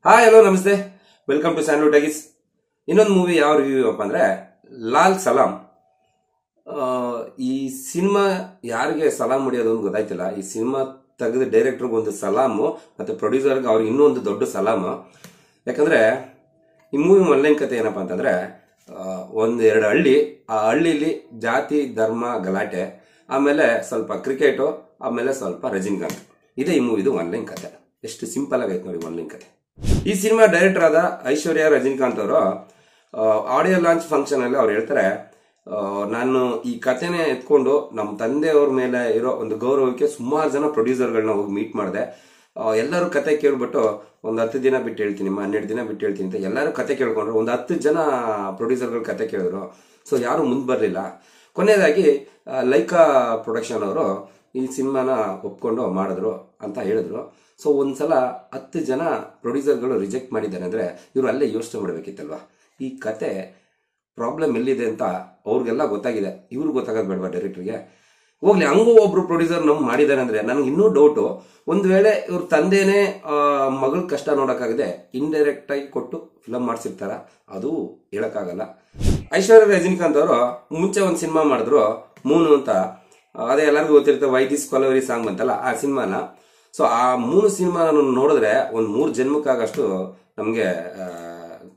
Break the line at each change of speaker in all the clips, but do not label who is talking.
Hi hello ನಮಸ್ತೆ, welcome to sandalwood talkies. ಇನ್ನೊಂದು movie ಯಾವ ರಿವ್ಯೂ ಅಪ್ಪ ಅಂದ್ರೆ ಲಾಲ್ ಸಲಾಂ. ಈ ಸಿನಿಮಾ ಯಾರಿಗೆ ಸಲಾಂ ಹೊಡಿಯೋದು ಅಂತ ಗೊತ್ತಾಯ್ತಿಲ್ಲ. ಈ ಸಿನಿಮಾ ತೆಗೆದ ಡೈರೆಕ್ಟರ್ಗೆ ಒಂದು ಸಲಾಮು, ಮತ್ತೆ ಪ್ರೊಡ್ಯೂಸರ್ಗೆ ಅವ್ರಿಗೆ ಇನ್ನೂ ಒಂದು ದೊಡ್ಡ ಸಲಾಮು. ಯಾಕಂದ್ರೆ ಈ ಮೂವಿ ಮೊದಲನೇ ಕತೆ ಏನಪ್ಪಾ ಅಂತಂದ್ರೆ, ಒಂದೆರಡು ಹಳ್ಳಿ, ಆ ಹಳ್ಳಿಲಿ ಜಾತಿ ಧರ್ಮ ಗಲಾಟೆ, ಆಮೇಲೆ ಸ್ವಲ್ಪ ಕ್ರಿಕೆಟು, ಆಮೇಲೆ ಸ್ವಲ್ಪ ರಜನಿಕಾಂತ್. ಇದೇ ಈ ಮೂವಿದು ಆನ್ಲೈನ್ ಕತೆ. ಎಷ್ಟು ಸಿಂಪಲ್ ಆಗೈತೆ ನೋಡಿ ಆನ್ಲೈನ್ ಕತೆ. ಈ ಸಿನಿಮಾ ಡೈರೆಕ್ಟರ್ ಆದ ಐಶ್ವರ್ಯ ರಜನಿಕಾಂತ್ ಅವರು ಆಡಿಯೋ ಲಾಂಚ್ ಫಂಕ್ಷನ್ ಅಲ್ಲಿ ಅವ್ರು ಹೇಳ್ತಾರೆ, ನಾನು ಈ ಕಥೆನೆ ಎತ್ಕೊಂಡು ನಮ್ಮ ತಂದೆಯವ್ರ ಮೇಲೆ ಇರೋ ಒಂದು ಗೌರವಕ್ಕೆ ಸುಮಾರು ಜನ ಪ್ರೊಡ್ಯೂಸರ್ಗಳನ್ನ ಹೋಗಿ ಮೀಟ್ ಮಾಡಿದೆ. ಎಲ್ಲರೂ ಕತೆ ಕೇಳ್ಬಿಟ್ಟು ಒಂದು 10 ದಿನ ಬಿಟ್ಟು ಹೇಳ್ತೀನಿ, 12 ದಿನ ಬಿಟ್ಟು ಹೇಳ್ತೀನಿ ಅಂತ ಎಲ್ಲರೂ ಕತೆ ಕೇಳ್ಕೊಂಡ್ರು. ಒಂದು 10 ಜನ ಪ್ರೊಡ್ಯೂಸರ್ಗಳು ಕತೆ ಕೇಳಿದ್ರು. ಸೊ ಯಾರು ಮುಂದೆ ಬರಲಿಲ್ಲ. ಕೊನೆಯದಾಗಿ ಲೈಕಾ ಪ್ರೊಡಕ್ಷನ್ ಅವರು ಈ ಸಿನಿಮಾನ ಒಪ್ಕೊಂಡು ಮಾಡಿದ್ರು ಅಂತ ಹೇಳಿದ್ರು. ಸೊ ಒಂದ್ಸಲ 10 ಜನ ಪ್ರೊಡ್ಯೂಸರ್ಗಳು ರಿಜೆಕ್ಟ್ ಮಾಡಿದ್ದಾರೆ ಅಂದ್ರೆ ಇವರು ಅಲ್ಲೇ ಯೋಚನೆ ಮಾಡಬೇಕಿತ್ತಲ್ವಾ, ಈ ಕತೆ ಪ್ರಾಬ್ಲಮ್ ಎಲ್ಲಿದೆ ಅಂತ ಅವ್ರಿಗೆಲ್ಲ ಗೊತ್ತಾಗಿದೆ, ಇವ್ರಿಗೆ ಗೊತ್ತಾಗೋದು ಬೇಡವಾ ಡೈರೆಕ್ಟರ್ಗೆ? ಹೋಗ್ಲಿ, ಹಂಗೂ ಒಬ್ರು ಪ್ರೊಡ್ಯೂಸರ್ ನಮ್ಗೆ ಮಾಡಿದ್ದಾರೆ ಅಂದ್ರೆ ನನಗೆ ಇನ್ನೂ ಡೌಟು, ಒಂದ್ ವೇಳೆ ಇವ್ರ ತಂದೆನೇ ಮಗಳ ಕಷ್ಟ ನೋಡಕ್ಕಾಗದೆ ಇಂಡೈರೆಕ್ಟ್ ಆಗಿ ಕೊಟ್ಟು ಫಿಲಮ್ ಮಾಡಿಸಿರ್ತಾರ, ಅದು ಹೇಳಕ್ಕಾಗಲ್ಲ. ಐಶ್ವರ್ಯ ರಜನಿಕಾಂತ್ ಅವರು ಮುಂಚೆ ಒಂದು ಸಿನಿಮಾ ಮಾಡಿದ್ರು, ಮೂನು ಅಂತ. ಅದೇ ಎಲ್ಲರಿಗೂ ಗೊತ್ತಿರುತ್ತೆ, ವೈ ದಿಸ್ ಕೊಲವರಿ ಸಾಂಗ್ ಅಂತಲ್ಲ, ಆ ಸಿನಿಮಾನ. ಸೊ ಆ 3 ಸಿನಿಮಾ ನೋಡಿದ್ರೆ ಒಂದು 3 ಜನ್ಮಕ್ಕಾಗಷ್ಟು ನಮಗೆ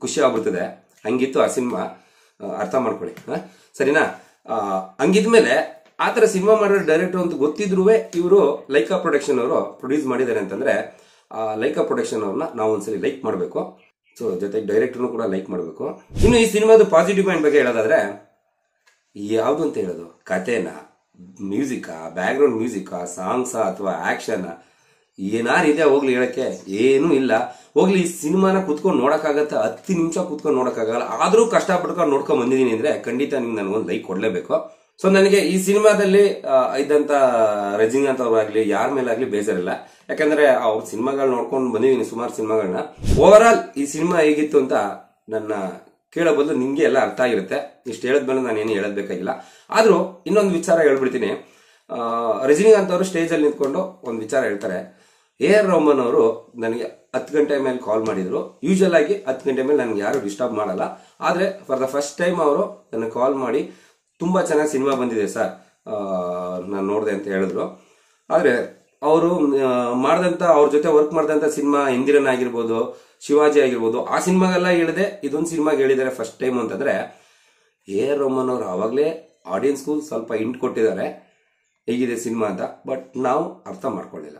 ಖುಷಿ ಆಗ್ಬಿಡ್ತದೆ. ಹಂಗಿತ್ತು ಆ ಸಿನಿಮಾ, ಅರ್ಥ ಮಾಡ್ಕೊಳ್ಳಿ ಸರಿನಾ. ಹಂಗಿದ್ಮೇಲೆ ಆ ಥರ ಸಿನಿಮಾ ಮಾಡೋ ಡೈರೆಕ್ಟರ್ ಅಂತ ಗೊತ್ತಿದ್ರು ಇವರು ಲೈಕಾ ಪ್ರೊಡಕ್ಷನ್ ಅವರು ಪ್ರೊಡ್ಯೂಸ್ ಮಾಡಿದ್ದಾರೆ ಅಂತಂದ್ರೆ, ಲೈಕಾ ಪ್ರೊಡಕ್ಷನ್ ಅವ್ರನ್ನ ನಾವು ಒಂದ್ಸಲಿ ಲೈಕ್ ಮಾಡಬೇಕು. ಸೊ ಜೊತೆಗೆ ಡೈರೆಕ್ಟರ್ನು ಕೂಡ ಲೈಕ್ ಮಾಡಬೇಕು. ಇನ್ನು ಈ ಸಿನಿಮಾದ ಪಾಸಿಟಿವ್ ಪಾಯಿಂಟ್ ಬಗ್ಗೆ ಹೇಳೋದಾದ್ರೆ, ಯಾವುದು ಅಂತ ಹೇಳೋದು, ಕಥೆನಾ, ಮ್ಯೂಸಿಕಾ, ಬ್ಯಾಕ್ ಗ್ರೌಂಡ್ ಮ್ಯೂಸಿಕಾ, ಸಾಂಗ್ಸಾ ಅಥವಾ ಆಕ್ಷನ್, ಏನಾರಿದೆ ಹೋಗ್ಲಿ ಹೇಳಕ್ಕೆ ಏನೂ ಇಲ್ಲ. ಹೋಗ್ಲಿ, ಈ ಸಿನಿಮಾನ ಕುತ್ಕೊಂಡು ನೋಡಕ್ಕಾಗತ್ತೆ, 10 ನಿಮಿಷ ಕುತ್ಕೊಂಡು ನೋಡಕ್ಕಾಗಲ್ಲ. ಆದ್ರೂ ಕಷ್ಟಪಟ್ಕೊಂಡು ನೋಡ್ಕೊಂಡ್ ಬಂದಿದ್ದೀನಿ ಅಂದ್ರೆ ಖಂಡಿತ ನಿಮ್ಗೆ ನನಗೊಂದು ಲೈಕ್ ಕೊಡ್ಲೇಬೇಕು. ಸೊ ನನಗೆ ಈ ಸಿನಿಮಾದಲ್ಲಿ ಇದ್ದಂತ ರಜನಿಕಾಂತ್ ಅವ್ರಾಗ್ಲಿ ಯಾರ ಮೇಲಾಗ್ಲಿ ಬೇಜಾರಿಲ್ಲ. ಯಾಕಂದ್ರೆ ಅವ್ರ ಸಿನಿಮಾಗಳು ನೋಡ್ಕೊಂಡು ಬಂದಿದ್ದೀನಿ, ಸುಮಾರು ಸಿನಿಮಾಗಳನ್ನ. ಓವರ್ ಆಲ್ ಈ ಸಿನಿಮಾ ಹೇಗಿತ್ತು ಅಂತ ನನ್ನ ಕೇಳೋ ಬದಲು ನಿಮ್ಗೆ ಎಲ್ಲ ಅರ್ಥ ಆಗಿರುತ್ತೆ. ಇಷ್ಟು ಹೇಳಿದ್ಮೇಲೆ ನಾನು ಏನು ಹೇಳಬೇಕಾಗಿಲ್ಲ. ಆದ್ರೂ ಇನ್ನೊಂದು ವಿಚಾರ ಹೇಳ್ಬಿಡ್ತೀನಿ. ರಜನಿಕಾಂತ್ ಅವರು ಸ್ಟೇಜ್ ಅಲ್ಲಿ ನಿಂತ್ಕೊಂಡು ಒಂದು ವಿಚಾರ ಹೇಳ್ತಾರೆ. AR ರೆಹಮಾನ್ ಅವರು ನನಗೆ 10 ಗಂಟೆ ಮೇಲೆ ಕಾಲ್ ಮಾಡಿದ್ರು. ಯೂಶುವಲ್ ಆಗಿ 10 ಗಂಟೆ ಮೇಲೆ ನನಗೆ ಯಾರು ಡಿಸ್ಟರ್ಬ್ ಮಾಡಲ್ಲ. ಆದ್ರೆ ಫಾರ್ ದ ಫಸ್ಟ್ ಟೈಮ್ ಅವರು ನನಗೆ ಕಾಲ್ ಮಾಡಿ ತುಂಬಾ ಚೆನ್ನಾಗಿ ಸಿನಿಮಾ ಬಂದಿದೆ ಸರ್, ನಾನು ನೋಡಿದೆ ಅಂತ ಹೇಳಿದ್ರು. ಆದ್ರೆ ಅವರು ಮಾಡಿದಂತ, ಅವ್ರ ಜೊತೆ ವರ್ಕ್ ಮಾಡಿದಂತ ಸಿನಿಮಾ ಇಂದಿರನ್ ಆಗಿರ್ಬೋದು, ಶಿವಾಜಿ ಆಗಿರ್ಬೋದು, ಆ ಸಿನಿಮಾಗೆಲ್ಲ ಹೇಳಿದೆ. ಇದೊಂದು ಸಿನಿಮಾಗೆ ಹೇಳಿದ್ದಾರೆ ಫಸ್ಟ್ ಟೈಮ್ ಅಂತಂದ್ರೆ, AR ರೆಹಮಾನ್ ಅವರು ಅವಾಗಲೇ ಆಡಿಯನ್ಸ್ಗೂ ಸ್ವಲ್ಪ ಇಂಟ್ ಕೊಟ್ಟಿದ್ದಾರೆ ಹೇಗಿದೆ ಸಿನಿಮಾ ಅಂತ. ಬಟ್ ನಾವು ಅರ್ಥ ಮಾಡ್ಕೊಳ್ಳಿಲ್ಲ.